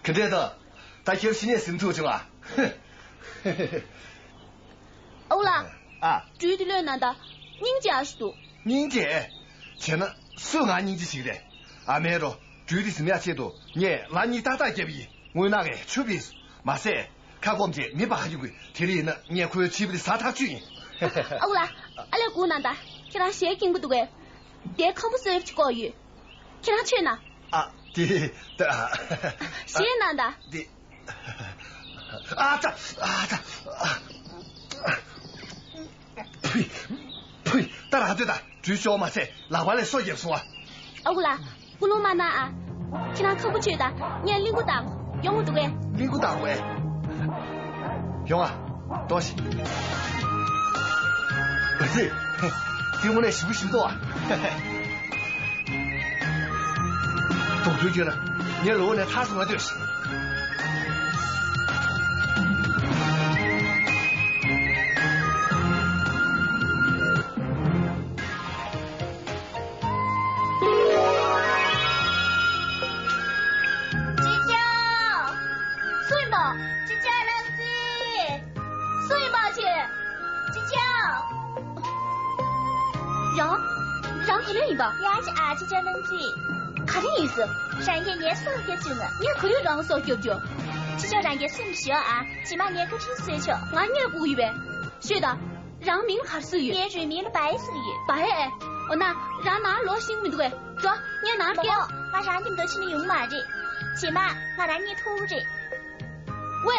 肯定的，大家新年新头中啊。欧啦。啊。具体来难的，人家是多。人家，前呢手俺人家行的，俺们说具体是哪些多，你让你打结比，我那个区别是，马上看我们这没把黑鬼，体里呢你也可以起不的沙滩军。欧啦，俺来姑难的，给他先进不多的，别看不是去搞鱼，给他去呢。啊，对的。先难的。对。呸！打哪对的？最小嘛噻，拿回来说也说啊。欧啦，不弄嘛那啊，给他看不去的，你领个大用我多个。领个大会。用啊，多谢。不是，给我来修修多啊。多对劲了，你老呢他说的就是。也是阿七叫能嘴，啥的意思？让爷爷少些酒啊！你可以让少酒酒，只叫让爷送不需要啊，起码爷可听水球。俺也不会呗，是的，让明还是有。爷水明了白是的有。白哎，我那让拿老心没对，说你拿表，我让你们都去用嘛的，起码我让你吐着。喂。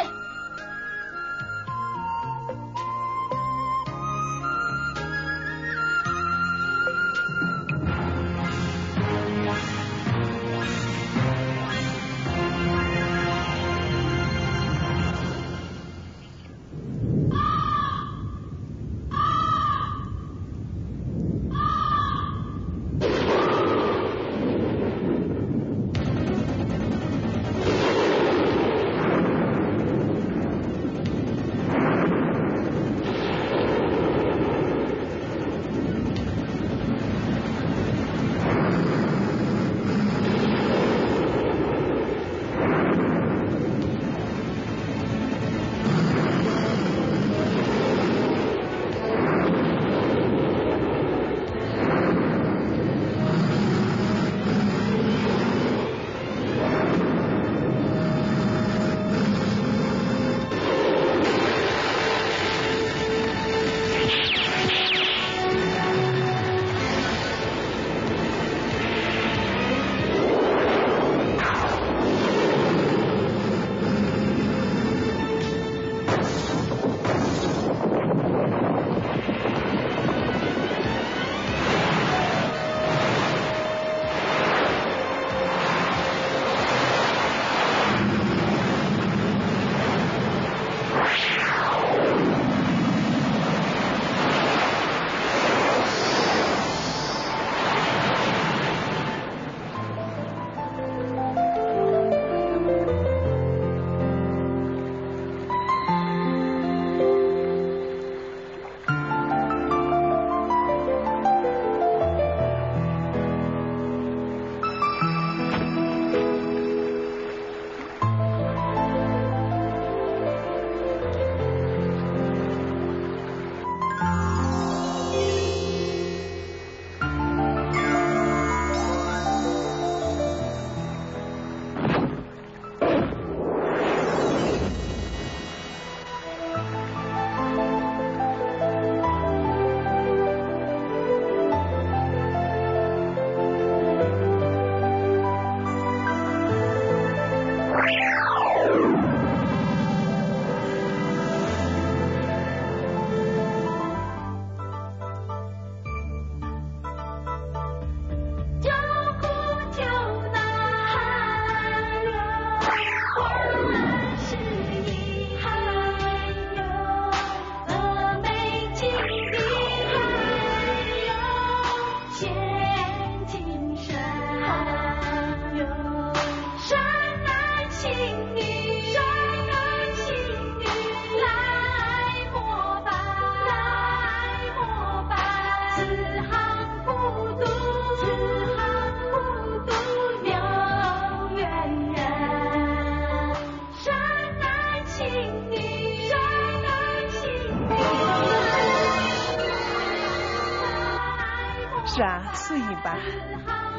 是啊，所以吧。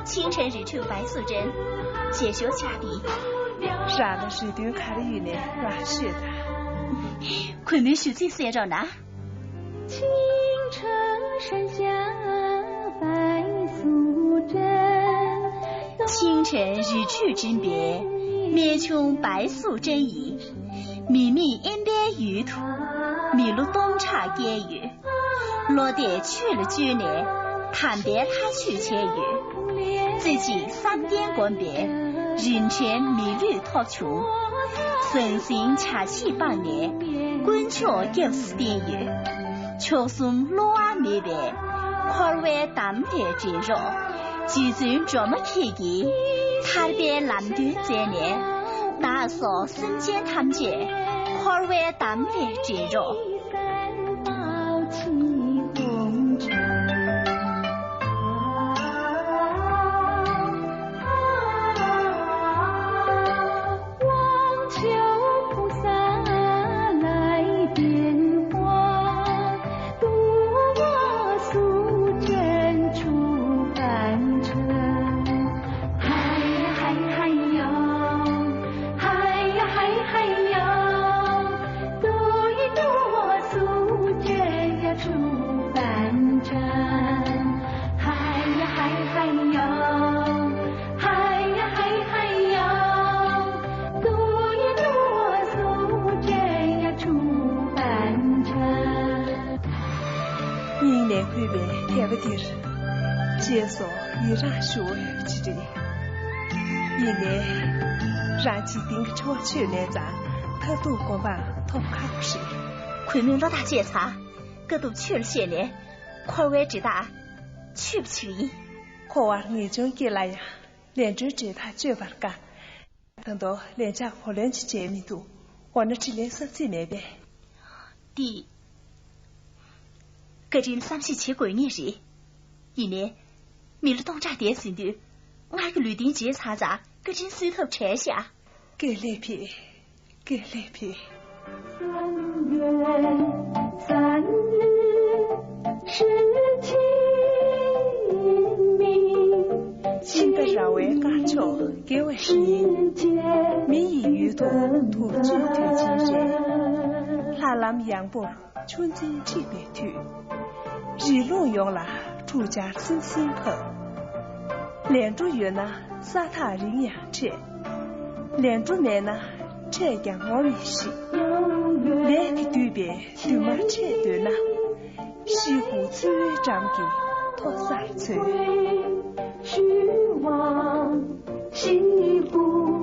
清晨日出白素贞，解说嘉宾。是啊，那是对看的语呢，软是的。昆明书记写着呢。青城山下白素贞，清晨日出枕边，面琼白素贞意。密密烟边玉兔，迷路东茶给予。落得去了9年，谈别他去千余。自己3点关边，人权迷旅逃出。身心恰起8年，滚桥90点余。秋松罗阿梅边，快为当列接肉。几尊这么开机，他边蓝端这年，大嫂身兼堂姐，快为当列接肉。接受依然是我要去的。一年让其定个车去年站，他都公办他不看不是。昆明老大检查，各都去了些年，快为知道去不去？可我眼中给来呀，连着这他绝不干。等到连家婆连去见面都，我那只连上见面呗。弟，个人37过年日，一年。米了东寨点心的，俺个绿丁节查查，个真水头拆下。给脸皮，给脸皮。3日17名，新的绕位赶桥，给我是民意运动土居推进人，拉拉米杨波，春节这边去，日落用了。住家真心口，连住月呢，撒他人养着；连住面呢，这样我也是。连皮对边对马这对呢，西湖最长给托三岁。是往西湖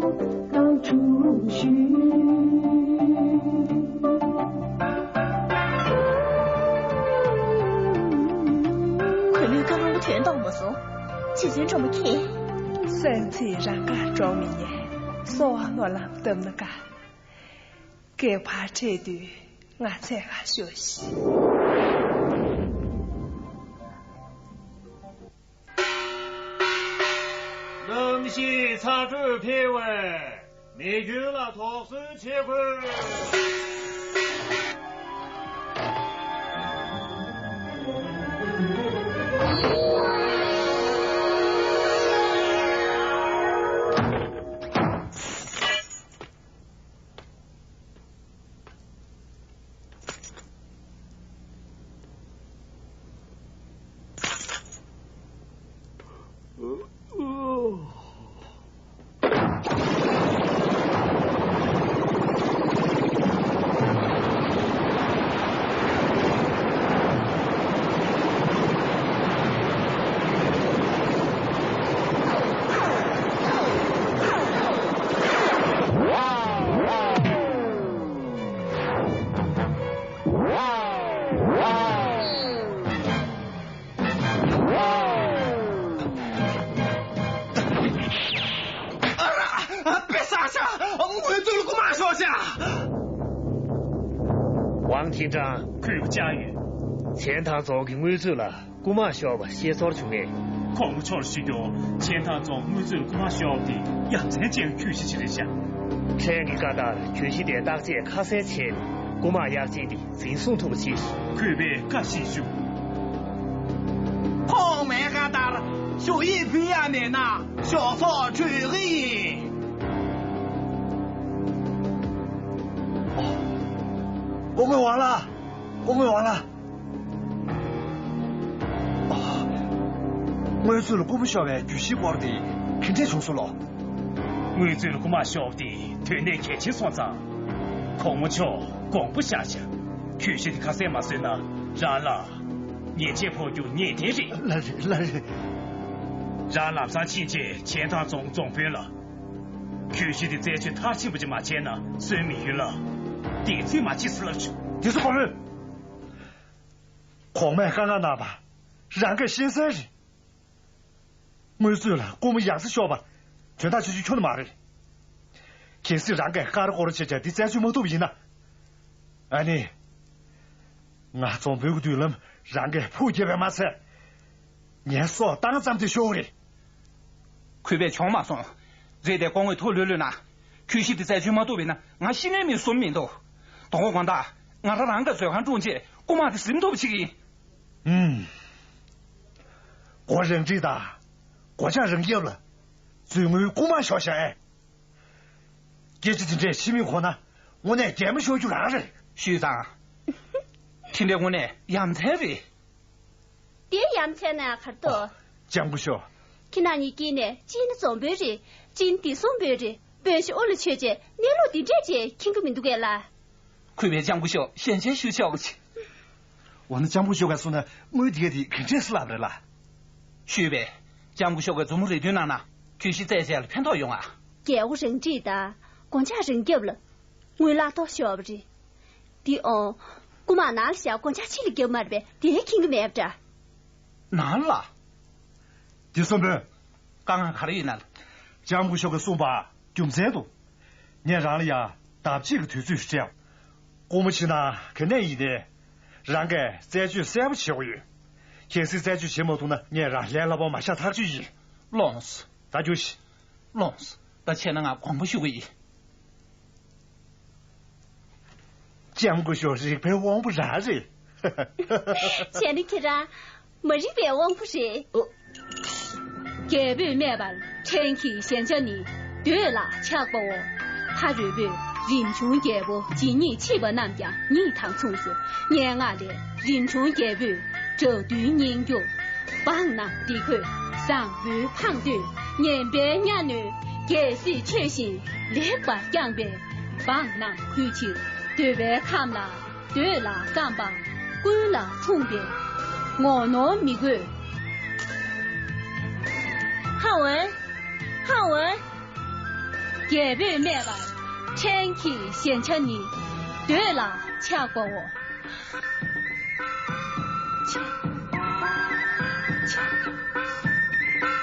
到处去。全当不送，就算这么看。身体让家着迷，说我让得那个，给怕这段我才还休息。能系查主片尾，你觉了托水切块。王厅长，可有家园？前堂早给我走了，姑妈小吧，先早出来。看我瞧了许多，前堂早我走了姑妈小的，也才见去西去的下。这个疙瘩，全是点大姐卡3千，姑妈也见的，真送不起。可别干细数。后面个小一皮呀面呐，小草追人。我们完了，我们完了。我做了我们小孩巨细光的，肯定重说了。我做了我们小弟，对内开起算账，孔木桥光不下去，去西的卡塞马孙呢？然了，年节婆就年点人，那人，然了上情节钱他总飞了，去西的再去他岂不就马钱呢？孙明玉了，得罪马气死了去。就是帮人，狂卖刚刚那吧，然个先生人。我做了，我们样子小吧，全他去穷的骂人。其实让个哈的活了姐姐的再去没都赢了。哎你，我总不对了，让个破解白马车，你说当咱们的小的，快别抢马上，这得光为拖溜溜呢，去西的再去没都赢了，俺心里面说明都，当我广大，俺这让个最汉中介，我妈的心都不起。我认真的。国家人业了，最为公妈小心哎。这这西明河呢，我呢这么小就让人。学长，听得我呢洋菜呗。别洋菜呢，可多。讲不小。看那你给呢，今的总别人，今的送别人，本是我的缺节，你落的这节，听个名都给了。快别讲不小，先前学教去。我那讲不小个说呢，我爹的肯定是拿不来了。学呗。讲不晓得怎么来对哪呢？就是在家里骗到用啊！给我认真的，光家人给了，我拉到小不着。第二，姑妈拿了下光家去了给我买的呗，第二听个买不着。拿了？第三本，刚刚看了一拿了。讲不晓得送吧，就这多。你让了呀，打几个腿就是这样。我们去呢，可难一点，让个再去3不7个月。现在再去写毛东呢，你让连老板马下他就赢，老死，他就是老死，那钱呢？光不学会。讲过小事别忘不然人。现在看着没人别忘不是。改变面吧，天气先叫你对了，恰过我，他准备人穷改不，今年7百南家，你趟从事，年俺的人穷改不。这对人用，帮南地区，上回判断，年别年女，改是全新，立法改变，帮南回去，对外看了，对了干吧，归了从边，我拿米贵。好文，好文，改变面吧，天气先请你，对了，恰过我。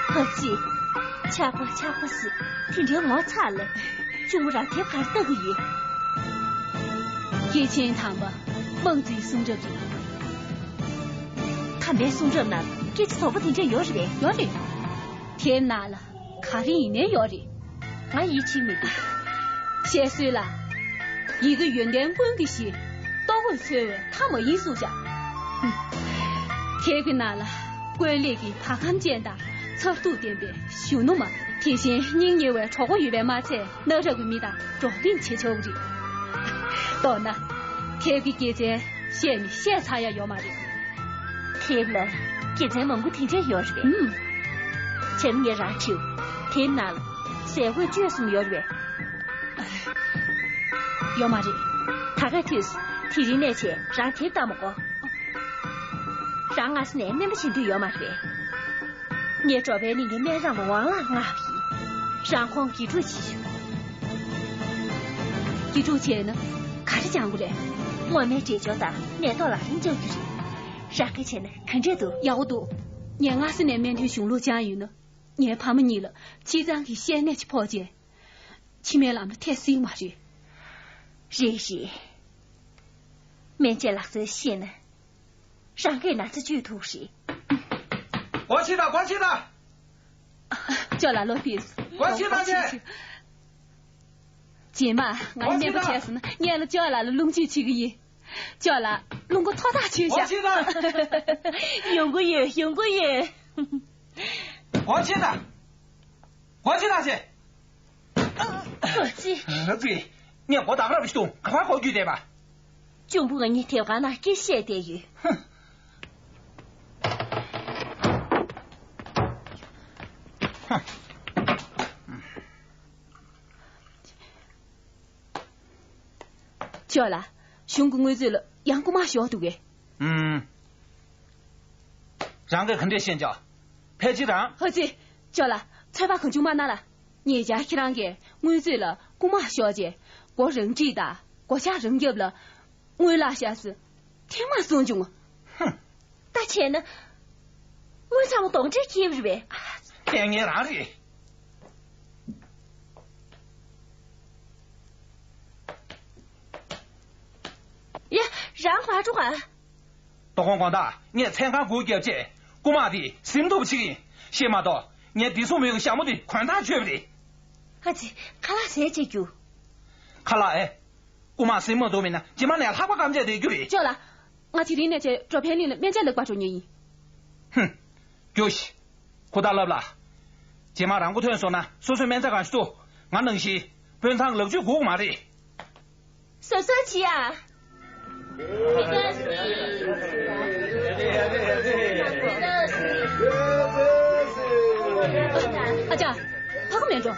好记，恰过是，听着我惨了，就不让天开始这个月。以前他们猛嘴送着比，他没送着呢，这次说不定就要是的，要的。天哪了，看着一年要的，俺一起没的，先睡了，一个月连滚的些，到会催问他们因素下。天给哪了？归类给他很简单，操度点点，修弄嘛。提醒人认为超过100马车，那这个米的着力切球的。到那，天给给在县里现场也要嘛的。天了，给在蒙古听见要是呗。前面让球，天哪了，社会主要什么要是呗？要嘛的，他个就是提人来钱，让天打么个。让俺是难免不行都要嘛的，你这边你的面让我忘了俺皮，让黄记住起，记住钱呢，看着讲过来，我没这交代，你到哪人就去，让个钱呢，看这都要多，你俺是难免的雄鹿加油呢，你怕么你了，其实俺给先来去破解，前面俺们太辛苦了，人是，面见那些线呢。让给那次剧透时，过去的，叫来罗比斯，过去的去。姐嘛，俺也不开始呢，念了叫来了龙去去个爷，叫来龙个掏大去下。过去的，用过爷。我去哪？我去哪去？儿子，儿子，你我打不了不动，快好举点吧。就不跟你调干那给写的语。哼。哼。叫了，兄弟我走了，杨姑妈晓得的。让个肯定先叫，派机长。儿子，叫了，才把空就买拿了。你家去让个，我走了，姑妈小姐，我人最大，我家人有了，我拉下是，天马送穷啊。哼，大钱呢？我怎么懂这些不是呗？骗你哪里？呀，让话主话。大黄广大，你参加国教节，姑妈的心都不起，先马到，你地上没有项目的宽大缺不的。儿子，看了谁这句？看了哎，姑妈什么都没呢，今晚连他不敢接的句。叫了，我替你那些照片里了，面前来挂住你。哼，就是，可大了不啦？今晚让我突然说呢，说面再干去做，俺能去，本场楼就姑妈的。说起啊。阿娇，跑个面中。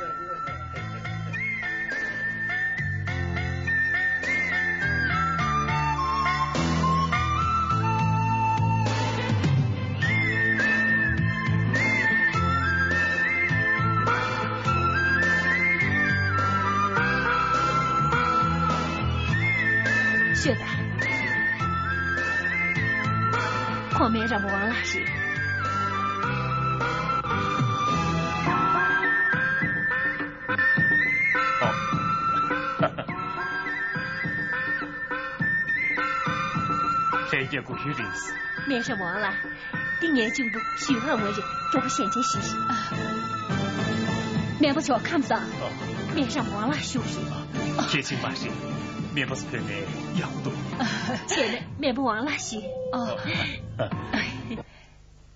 是的。后面让我忘了是。这一过去认识。没什么忘了，今年进步许很我人，做个先前学习。面不巧看不上，面上忘了休息。天晴万事，面不是骗你要多。现在面不忘了洗哦。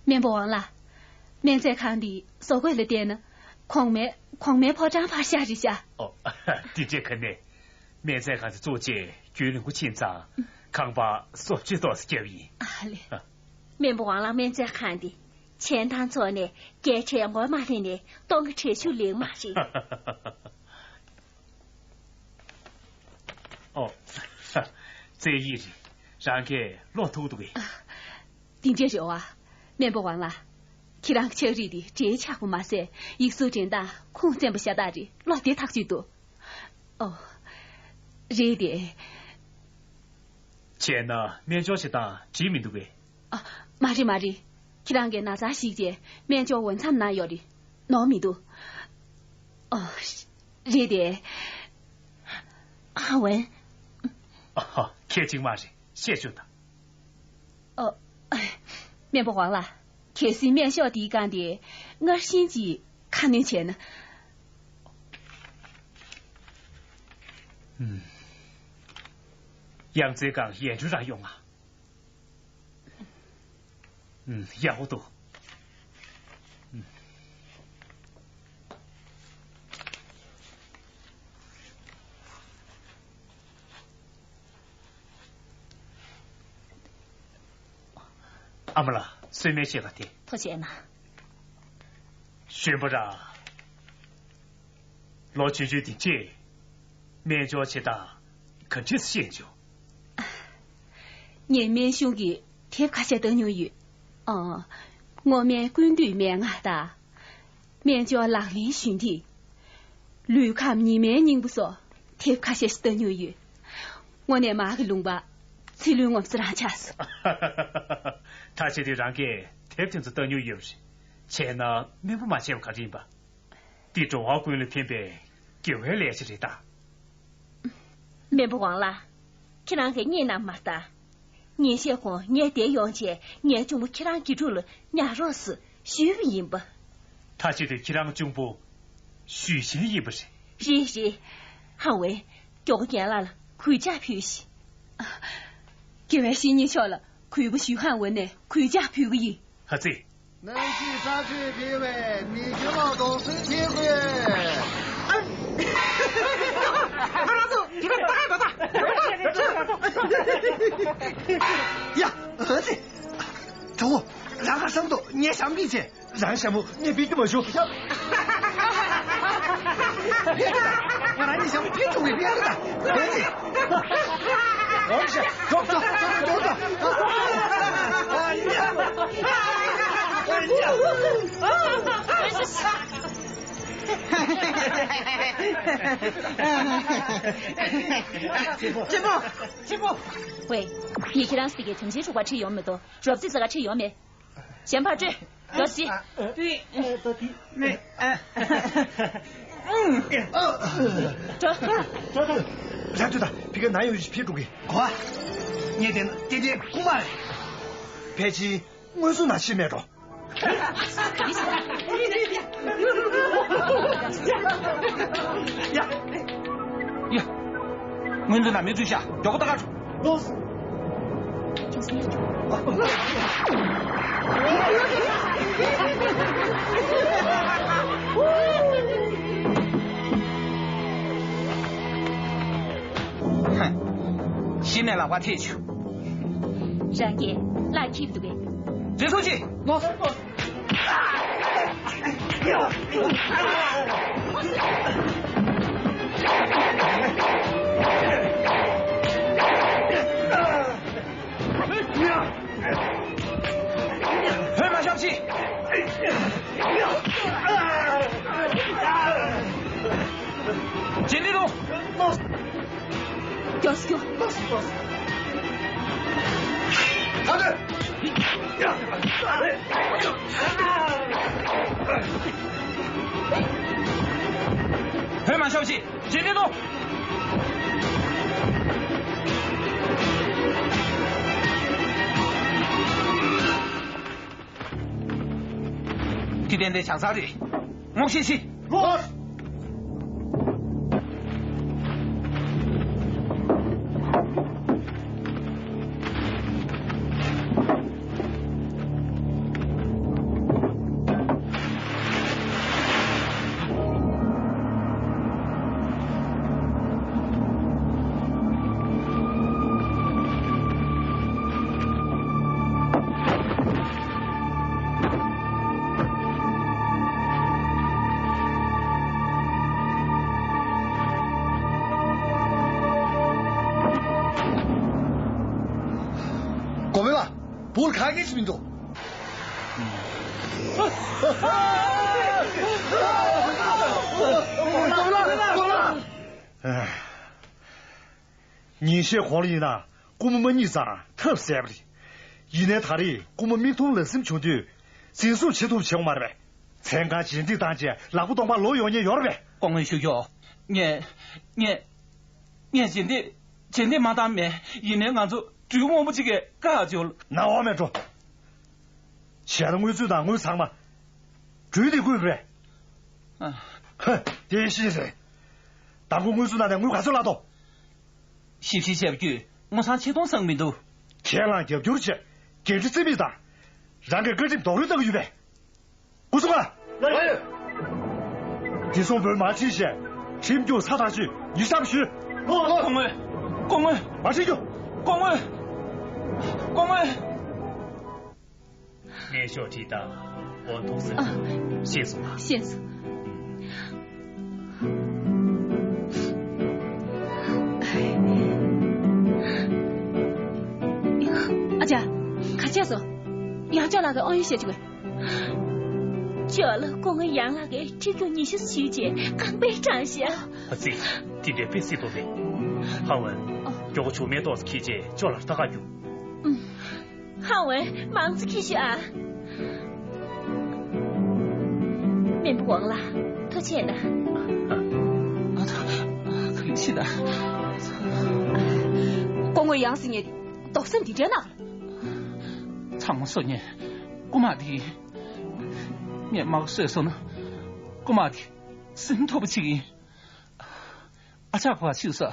面不忘了，面在看的少贵了点呢，狂面跑长发下一下。哦，的确可能，面在看的做节绝能够紧张，看把说知道是交易。面不忘了面在看的，前堂做呢，给车我买的呢，当个车修灵嘛是。哦，这一日让给骆驼的。丁姐说啊，面不忘了，去让秋日的这恰不马塞，一手真大，空间不下大的，老爹他最多。哦，这点。钱呢，面交是当知名度的。啊，马里，去让给那啥细节，面交文参哪有的，糯米多。哦，这点。阿文。哦，天晴嘛是，谢谢他。哦，面不慌了，天是面小弟干的，我心急看年钱呢。杨子刚研究上用啊。要多。阿姆拉，随便写个的。多钱呢？宣布让老舅舅的姐面交去打，肯定是先交。你面兄弟贴卡些等牛鱼，哦，我面军队面啊的，面交老林兄弟，旅看你面人不少，贴卡些等牛鱼，我那马个龙吧，催旅我们是让家事。他现在让给贴停子等牛鱼是，钱呢面不马钱看人吧，地中华规律偏偏就会联系的大。面不忘了，去让给你那么大。你结婚，你得用钱，你就不去让记住了，你若是虚应不？他现在去让中部虚心也不是。是，汉伟叫我见来了，回家休息。这位新年笑了，可不虚汉文呢，回家休息。孩子，能去杀去别位，你就劳动身体会。老总，你们打不打？呀，儿子，走，让他上头，你也想比去，让项目你比这么凶。我让你想比就会别的，儿子。儿子，走。姐夫，喂，你去让自己成绩如果吃药没多，说不定自个吃药没，先跑这，要死。对，走。然后他别个男友去撇住给，快，你爹姑妈，别急，我说那去面着。呀，我在那边追下，要不打个住。老师，就是你。哼，现在那话铁球。然给，来 keep 住给。追出去，老师。快马小气！尽力路！掉死狗！好的。快马小气！尽力路！今天的枪杀的，我先去。不是开给市民众。过了。哎，你些黄历呢？我们没你啥，特别不的。一年他的，我们民同人生兄弟，尽数企图抢嘛的呗。参加经济大节，那不当把老妖孽要了呗。光文秀秀，你今天马大面，一年俺就就我们这个干就了。那我们说，现在我最大我长嘛，绝对会来。哼，这些人，但我最大的我还是拿到。是不是接不住？我上启动生命都。天狼就丢去，简直真没打，让个个人道理这个预备。我说啊，来。你说不马提线，谁就插上去，你上不去。光文，马上就。光文。连小提大，我同事先生啊，先生。阿姐，看介绍，要叫那个安于写这个，叫了光个养那个，这个你是虚姐，刚被展现。不是，今天必须都来。韩文，叫我出面多次去接，叫了大家用。韩文，忙着去学啊，面不忘了，多钱的？客气的。光个养死你的，到身体这哪了？长说呢，姑妈的面貌色素呢，姑妈的身托不起，阿家话就是。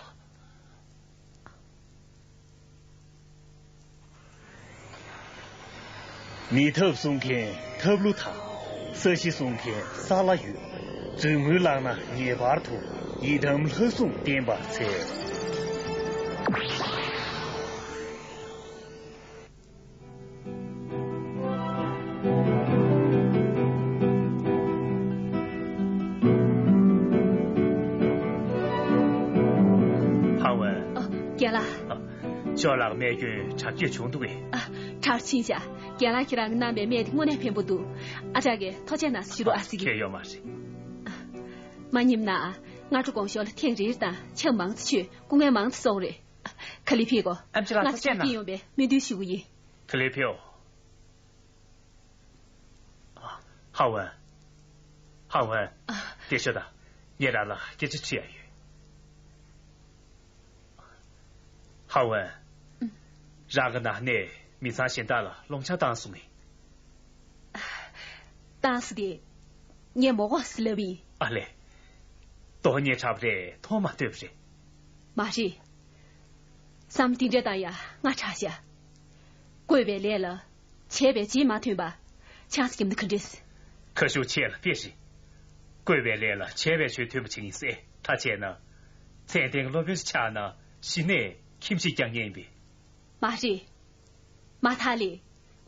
米头松片头路塔，色系松片沙拉鱼，正门浪呢野巴土，一头后松点把菜。叫那个美军查几穷多诶啊，查清下，叫那去那南边面的我那片不多，啊这个他家那是罗阿西个。开要嘛是。嘛你们那，俺这光晓得天热的，抢忙子去，公安忙子走嘞。克里皮个，俺是边用呗，没丢修个。克里皮哦。啊，好文，好文，别晓得，你来了，给这吃呀。好文。让个男的米上现大了，龙枪当送的。当时的，你莫忘死了没？啊嘞，多年差不多，他嘛对不对？马是，咱们盯着当呀，俺查下，贵别来了，前边几马腿吧，强是给们的肯定是。可是钱了，别是，贵别来了，前边却推不清是，他钱呢，才定路边是钱呢，是内听不起讲言呗。马是，马他哩，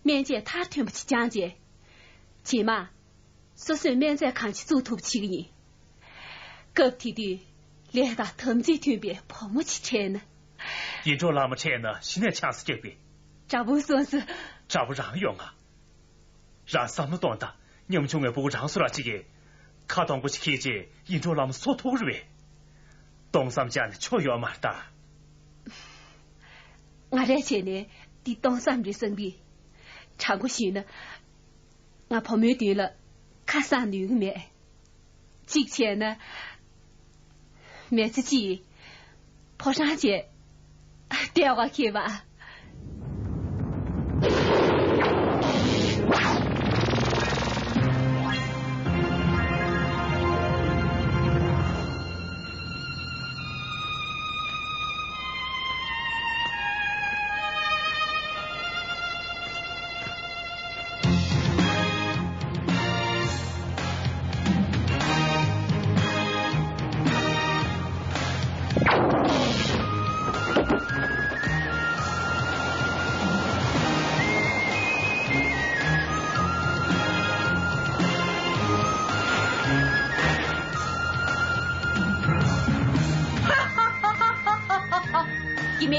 面见他听不起讲解，起码，说是面在看起走头不起个人，个体的连打他们这听别跑不起钱呢。一着那么钱呢，现在强势这边，这不算是，这不让用啊，让什么当的，你们中间不让说了这个，卡当过去看见，一着那么说头是呗，东上家的确要买的。我这钱呢，抵当三的生病，唱过戏呢，我跑没对了，看三女个面，几钱呢？面自己跑上去，掉下去吧。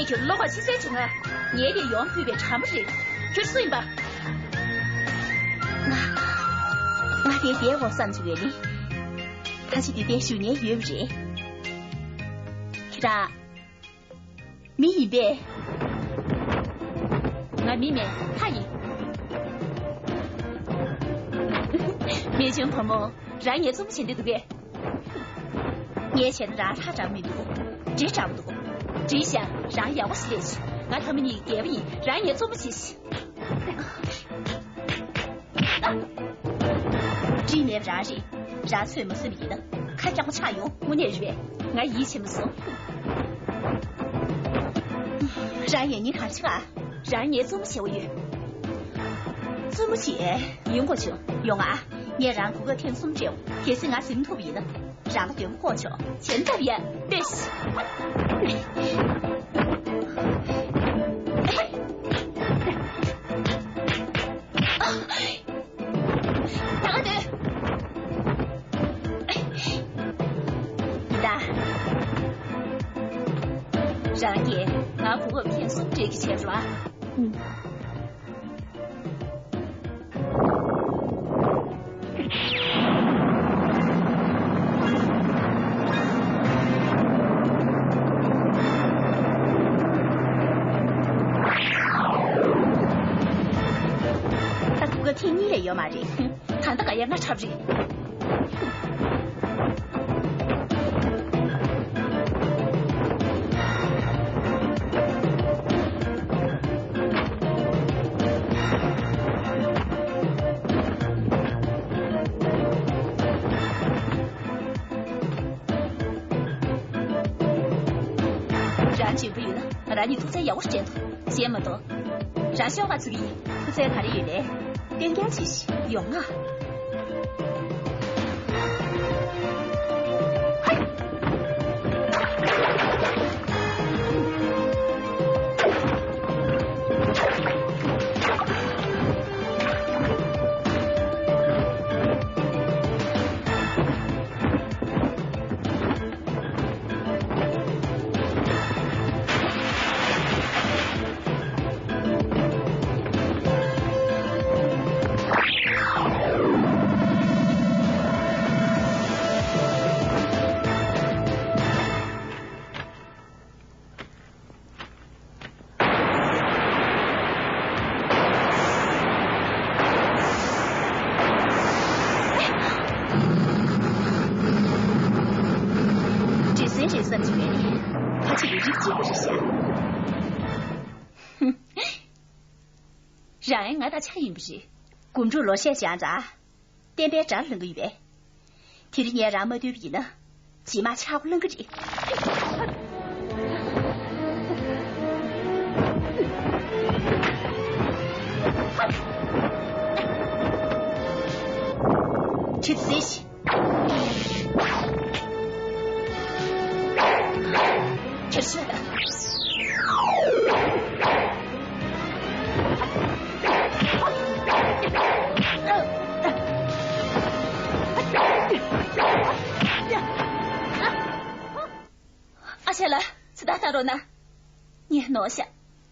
就老话起三重啊，你也得用特别长不是，就是所以吧。我爹爹我算出来的，他是爹爹10年月不是？是的，米一杯，我米面他一，面前朋友让也做不起的对不对？眼前的让他长没多，这长不多。这下让要我死的去，俺他们你给不你，让也做不起事。这面让人，让最没是你的，看让我查用，我那日边，俺以前没说。让也你看起来，让也做不起我用，做不起用过去用啊，你让顾个天松酒，也是俺心头皮的。让他对不过去了，钱在边，别洗。大哥，你的，让爷俺不会骗送这个钱是吧？听你也要骂人，看到个样俺差不多。让就不用了，让你都在要我是这头，嫌么多，让小娃子给，不在他的原来。点点去洗用啊。让人挨到抢赢不是？公主落线相扎，点点站冷个预备，提着年让没对比呢，起码抢不冷个这。去自己。这是的。阿姐来，是打到呢？你拿下，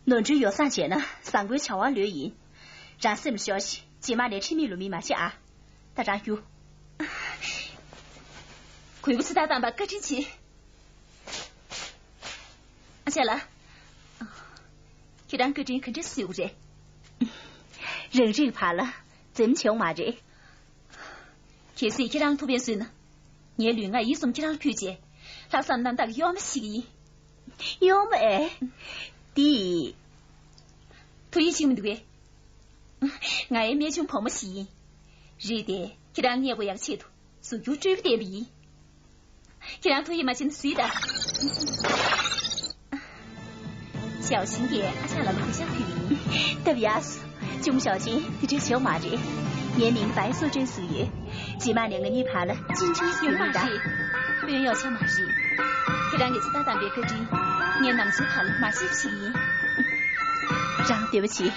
农主要3钱呢，3个月抢完留言，让什么消息？今晚连吃米路密码去啊！大张有，亏不是打蛋吧？赶紧去。阿姐来，就让个人肯定收着。人这怕了，真穷嘛这。其实这张图片是呢，你恋爱一送这张표제，老三难得要么是，要么哎，第推行的个，俺没穷碰么是，热的这张你不要切图，所有追不得比，这张图也蛮真水的，小心点，阿下老公小雨，特别是中小心的这小马子。年龄白素贞4月，起码2个你怕了，真正是有马的，不用要抢马子，这两个是打蛋别个的，年男子怕了马戏不行，让对不起。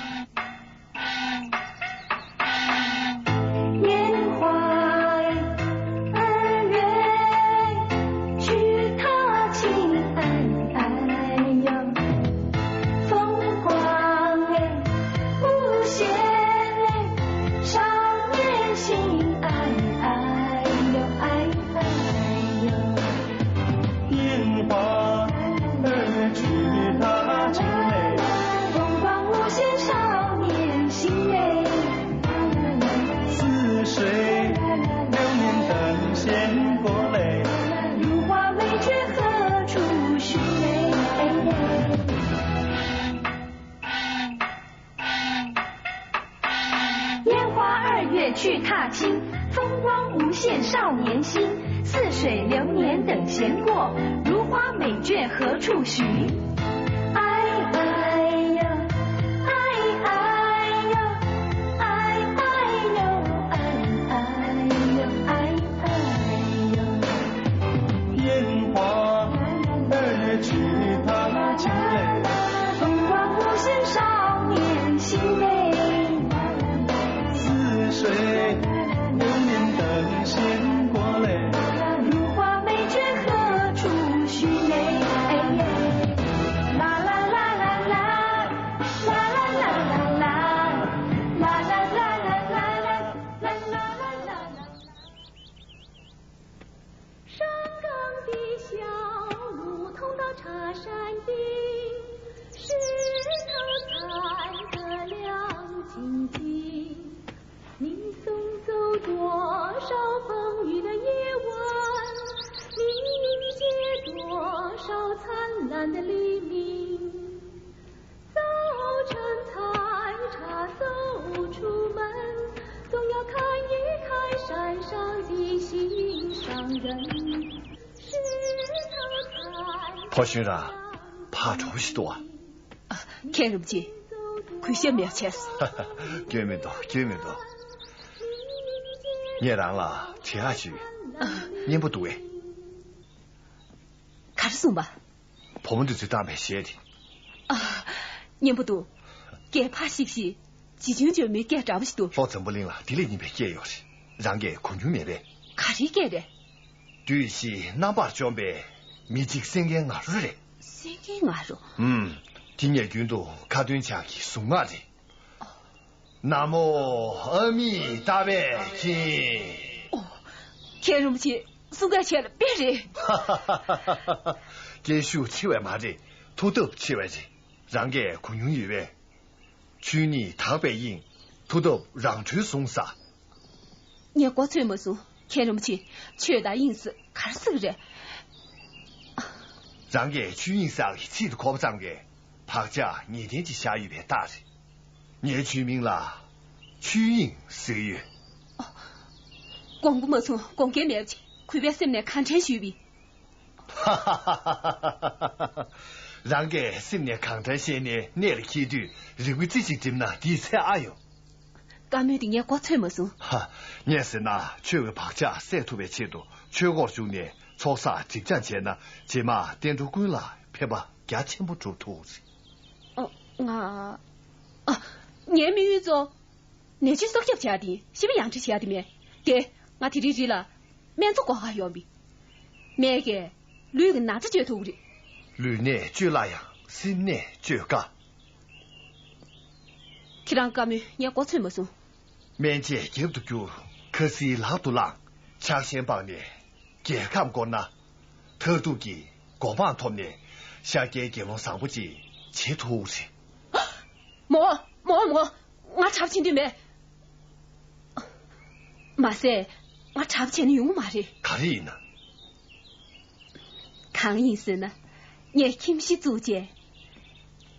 去踏青，风光无限少年心。似水流年等闲过，如花美眷何处寻？哎哎呦，哎哎呦，哎哎呦，哎哎呦，哎哎呦。烟花儿去踏青嘞，风光无限少年心嘞。水流年等闲过嘞，如花美眷何处寻嘞？啦啦啦啦啦，啦啦啦啦啦，啦啦啦啦啦啦，啦啦啦啦。山岗的小路通到茶山顶，石头踩得亮晶晶。你送走多少风雨的夜晚，你迎接多少灿烂的黎明。早晨采茶走出门，总要看一看山上的心上人。石头踩婆媳啊，怕出息多啊！看什么去？亏些没钱死。救命多，救命多！你让了听下去，你不对。开始送吧。碰着最大白写的。你不读，给怕兮兮，几斤就没给找不起多。保证不灵了，地里你别给钥匙，让给空军灭呗。卡里给的？对是哪把装备，密集生给俺入嘞。生给俺入？今年军都卡顿枪去送俺的。南无阿弥达呗经。天容不起，送给钱了，别人。给数7万马的，土豆7万的，让给空军医院。去年唐白银，土豆让去送啥？你国粹没送，天容不起，缺大隐私，看死个人。让给去年上气都考不上给，怕家年天去下雨片打的。你居民啦，去年10月。光顾没送，光给没去，亏别什么看成虚比。让给什么抗战些年年了气度，认为这些dem呢第三阿哟。干没的你国粹没送。你是那全为怕家3土别切多，全国中年超啥这价钱呢？起码点着滚了，别把家钱不住兔子。年明宇宙，你去收集家的，是不是养殖家的面？给，我提提了，免做光花用比，免给绿个拿着绝头的。绿呢就那样，新呢就干。去让干没，你国粹没送。面前就不够，可是老多人抢先帮你，给看过呢，偷渡给国防团呢，想给我上不及，切土去。我查不清的没。马赛，我查不清的用嘛的。可以呢。抗议时呢，你听不起主见，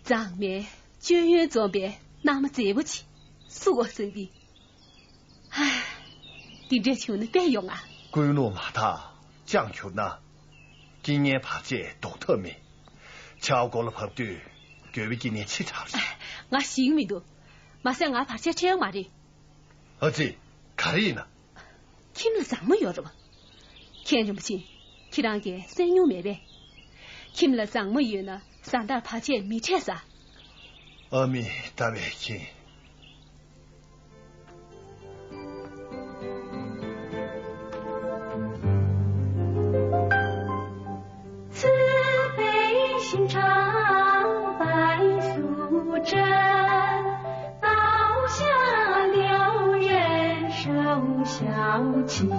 长面军员装备那么对不起，是我生的。唉，你这球呢别用啊。归路马达讲求呢，今年爬街都特美，超过了排队，各位今年7场了。我心里头，马上我爬街这样嘛的。儿子，可以呢。听了怎么样着吧？天人不行，去让给生用没呗。听了怎么样呢？上到爬街没吃啥。阿弥达呗经。慈悲心肠白素贞，刀下留人手小情。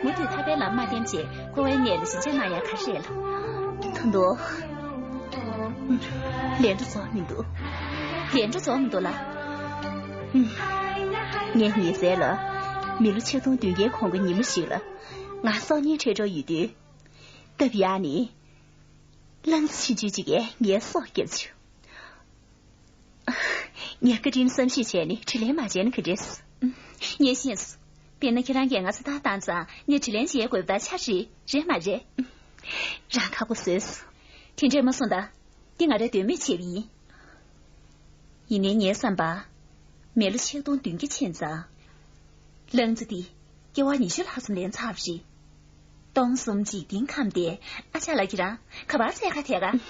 我对他该浪漫点解，国外念的是这那样开始了。很多，连着做很多，连着做很多了。年23了，米路秋冬对眼看过你们修了，俺少年车着一堆，特别阿你，冷气就这个年少给球。你个真生气钱呢，吃连马钱的可真是，也现实。别人给人给我是打单子，你这连结怪不得恰是热嘛热，让他不随时。听这么说的，第二的对没钱比，一年算吧，买了7吨吨的钱子，冷子的给我20拉什连差不是，当松几丁看的，阿家来给人，可把这个贴个，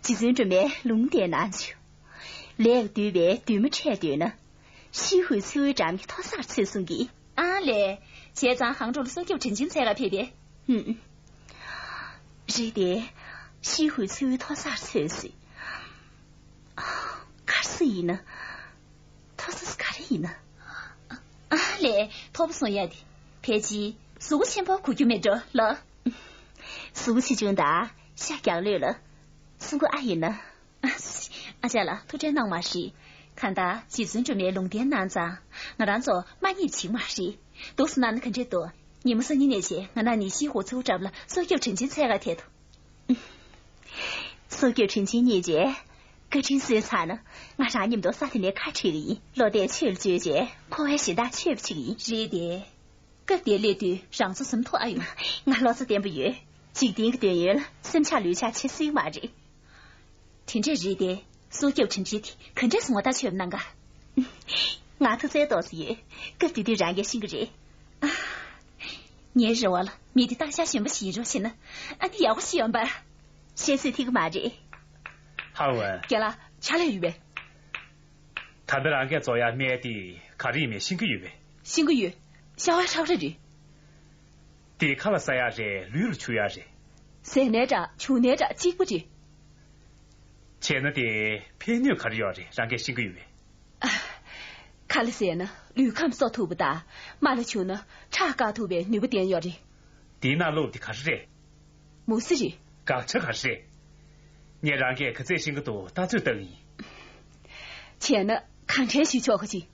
今天准备弄点难求，两个对面对没拆对呢。许会抽一张他啥车送给啊嘞？现在杭州的手机曾经才个偏偏，热的许会抽一他啥车送？卡是伊呢？他是卡的伊呢？啊嘞，他不送也的，偏激是我钱包库就没着了，是我去中大下岗来了，是我阿姨呢？阿家了，都这样嘛是。看他几尊准备弄点男子，我让做满意情嘛是，都是男的看这多。你们说你那些，我拿你西湖走着了，所有成绩才个贴头。所有成绩年节，各种时差呢，我让你们都撒点点卡车里，落点去了决绝，破坏现大去不去的，是的。各点列队上次什么托阿用，我老子点不远，几点个点月了，生下留下70码的，听这日的。所有成绩题，肯定是我打全那个。俺头再多是有，各地的人也信个人。啊，你也惹我了，米的大家选不起热心呢，俺的要不喜欢吧？先是听个嘛的。好文。给了，吃了预备。他的人给做呀面的，卡里面新个预备。新个月，小孩炒着的。的看了啥呀人，绿了秋呀人。谁那着，秋那着，记不记？前那的偏牛卡里要的，让给新个月。看了谁呢？绿看不少头不大，买了球呢，差嘎头呗，女不点要的。地那路的卡是人，没事的。刚吃卡是人，你让给可再新个多，打最等你。前呢，看天需求可去。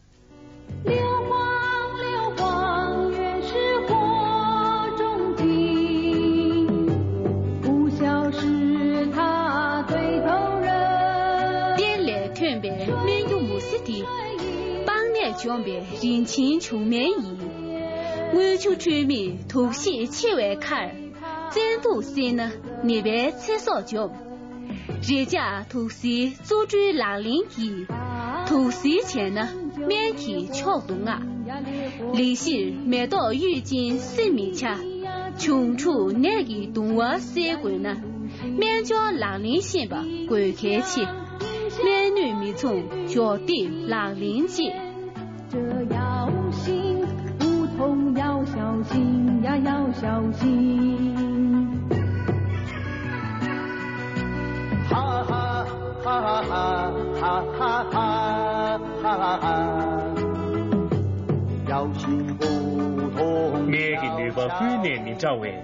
流光流光，原是火中金，不孝是他对头人。全边面有木色的，帮年全边人情出面意，我就专门头些7万坎，真都是呢，那边厕所脚，人家头些做主拉邻居，头些钱呢，面去撬动啊，利息买到浴巾生命钱，穷处那个动物社会呢，面叫拉邻先吧，归开去。男女迷从脚底拉邻居，这要心，不同要小心呀，要小心。哈哈哈哈哈哈哈哈哈哈！要心不同。每个女的半年没找回，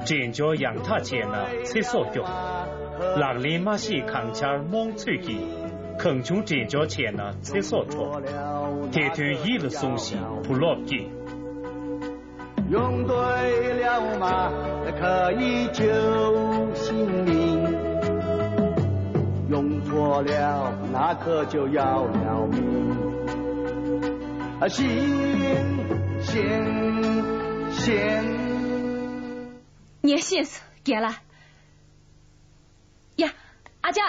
真叫养他钱了，厕所脚。让林马戏扛枪猛吹起，坑穷真叫钱呢，厕所戳，铁腿一路松西不落地。用对了马可以救性命，用错了那可就要了命。先，你先是给了。呀，阿佳，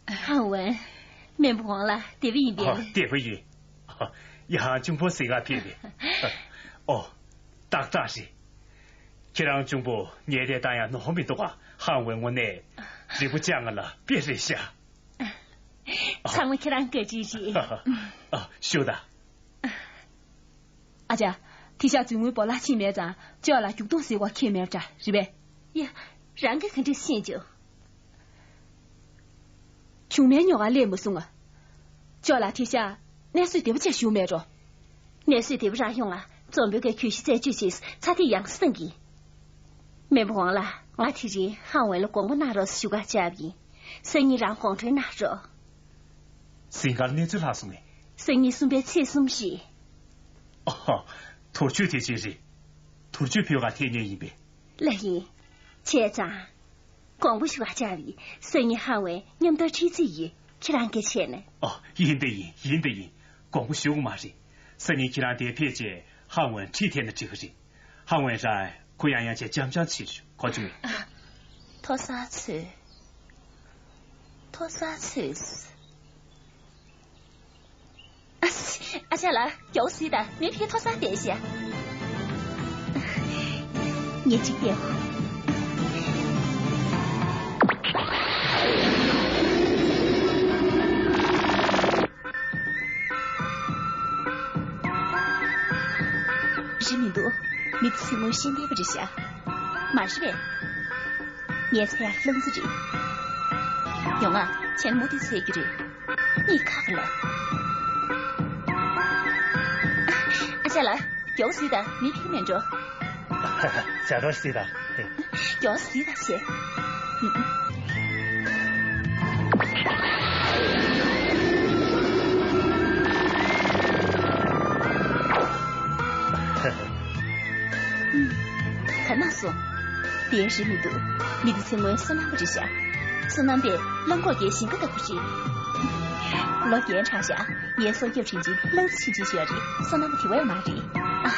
汉文，面不黄了，得不一点。得不一，呀，中国谁个骗的？哦，当然是，这让中国年代大呀，农民多啊，汉文我呢，你不讲了，别这下。常文去让哥姐姐。是的。阿佳，提下中文包拉前面站，就要来主动是我前面站，是呗？呀，让个肯定先就。穷面鸟啊，脸不松啊！叫来天下，那谁对不起熊面着？那谁对不上用啊？总别给缺席在就些事，差点养生意。面不黄了，我提前喊完了光我拿着修个嘉宾，生意让黄春拿着。谁家你最拉送的？生意顺便吃东西。土著的节日，土著票个天年一遍。来人，钱账。光不是话家里，生意好完，你们都吃自己，去哪给钱呢？赢得赢，光不修嘛是，生意去哪点撇解，韩文体贴的这个人，韩文在贵阳阳街讲讲几句，好久没？多少次？阿姐了，有事的，你别多少点些。你这点。知名度，你此我先别不知下，马是呗？你才呀，冷死这。勇啊，前没得这个人，你看不了。阿姐来，有事的，你拼命着。假装是的。有事的些。看那说，电视密度成为所难不之下，所难别冷过给性格的不是。老检查下，也所有成绩冷子情绪学的，所难不提为嘛的啊？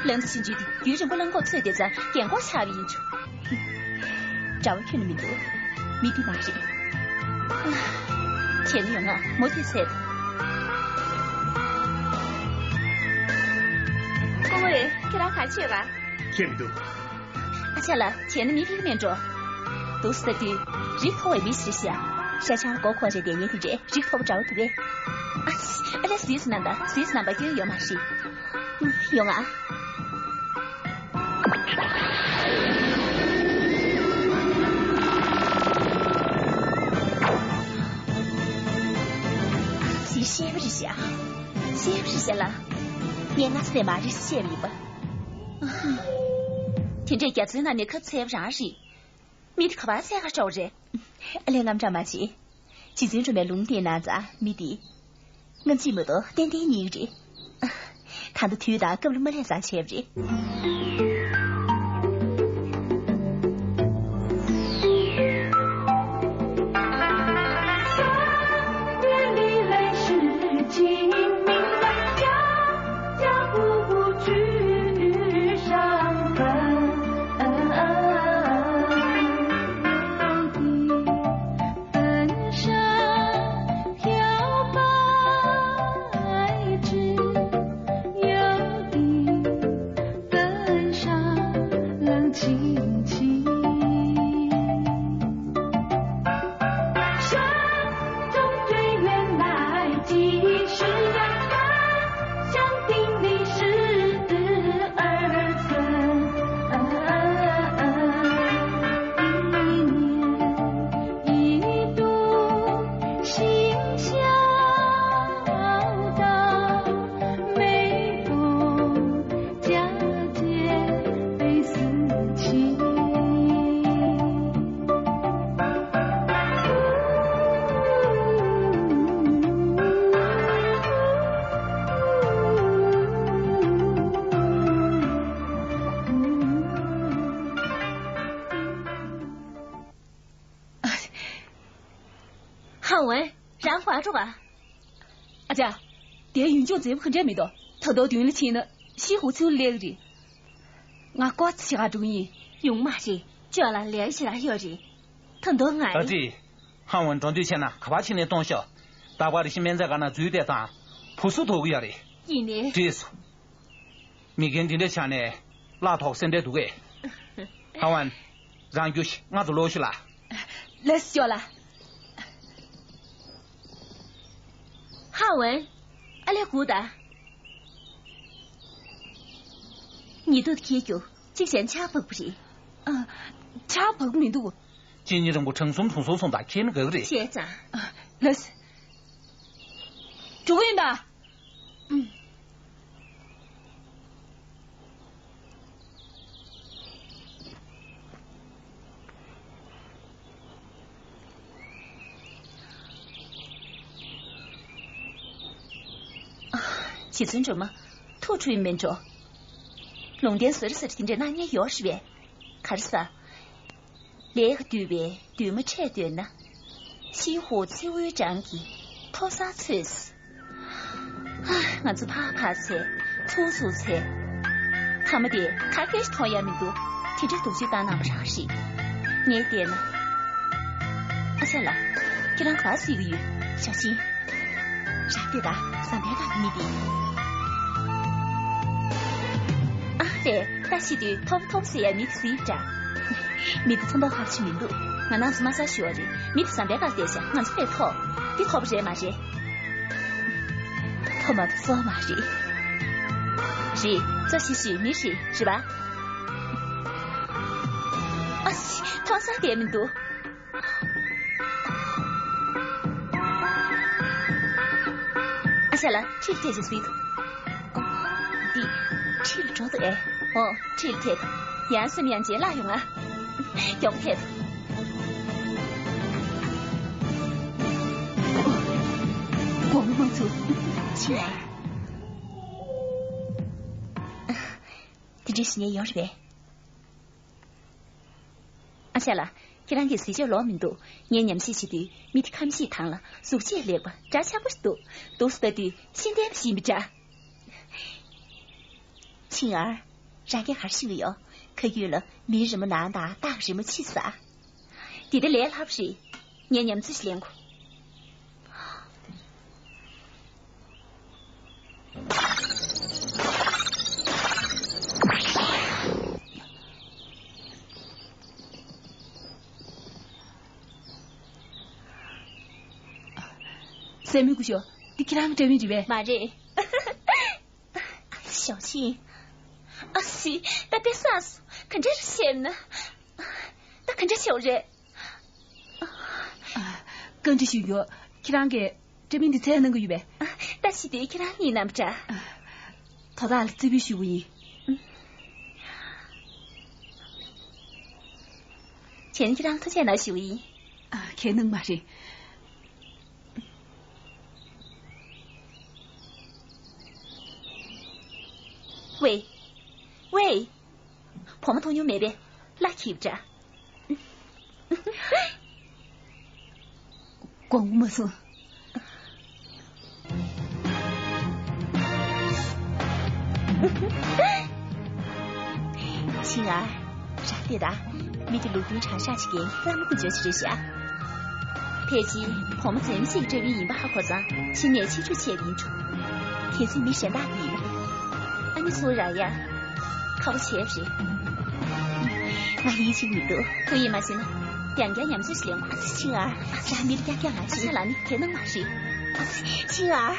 冷子情绪的，有人不能够吹的在眼光下面去。找一群的密度，密的嘛是。前女友啊，没得车。各位，给他看去吧。天密度。阿姐了，前的米皮面着，都是的日头为美食下，山上高阔这点也的这日头不着对。阿这谁是男的？谁是男的？有嘛事？用啊。是写不是下？写不是下了？你俺是在嘛日写里吧？听这家子那你可猜不上事，米的可把猜个找着。连俺们这么去，今天准备弄点哪子米的，俺记不到点点你着，他的腿大根本没来啥猜不着。韩文，然挂住啊！阿姐，电影就这不很这么多，头都丢了钱了，西湖就来的。我瓜子下中意用嘛些，叫了联系了要的，很多爱。老弟，韩文装对钱呐，可把钱的东西，大把的新面在干那最得当，朴素多个样的。一年。这是，每天挣的钱呢，拉头省得多哎。韩文，让有些，俺就落去了。来笑了。韩文，阿来姑的，你都开酒，这先吃不不是？吃不没多。今年人不成松从手送大开那个的。现在，那是，主任吧？起村着吗？吐出一面着，龙点40岁听着那年20元，可是啥？连个对呗，对么扯对呢？西湖最为张记，拖啥车死？俺就怕车，粗车，他们的他开始讨厌民族，听着都去当那么长时，你点呢？行了，给人快速一个月，小心，啥别的300个米的。啊，对，大西的通些米的水着，米的从到哈去民族，俺那是马上学的，米的300个点下，俺就得掏，你掏不着嘛是？掏嘛的说嘛是？是，做些事没事是吧？啊，掏3点民族。下来，这天就水头。哦，弟，这了桌子哎。哦，这了天头，颜色面积哪用啊？用天头。光蒙住，亲爱。这是你要是呗？啊，下来。给人家睡觉老民多，年年洗的，每天看洗汤了，手机也吧，这钱不是多，都是的的，现在不洗不着。青儿，人家还是有，可有了，没什么难的，大什么气势啊？你的脸还不是，年年自己练过。三米姑兄，你给他们这边去呗。妈这，小心，啊是，那别杀死，看这是险呢，那看这小人。跟着兄弟，给他给这边的才能够预备。但是得给他你那么着，他大了这边学不赢。前给他他才能学赢。啊，可能嘛是。喂，婆婆同学妹妹，拉起着。光我们说，青儿，啥别的，没得路边长沙去给，咱们会觉起这些。佩奇，婆婆怎么是这边引不好口子，今年起初前引出，天气没山大地了，俺你说啥呀？靠不起不是？俺理解你多，可以吗？行了，两家也不是两块。青儿，咱没得家干嘛？下来你可能嘛是？青儿。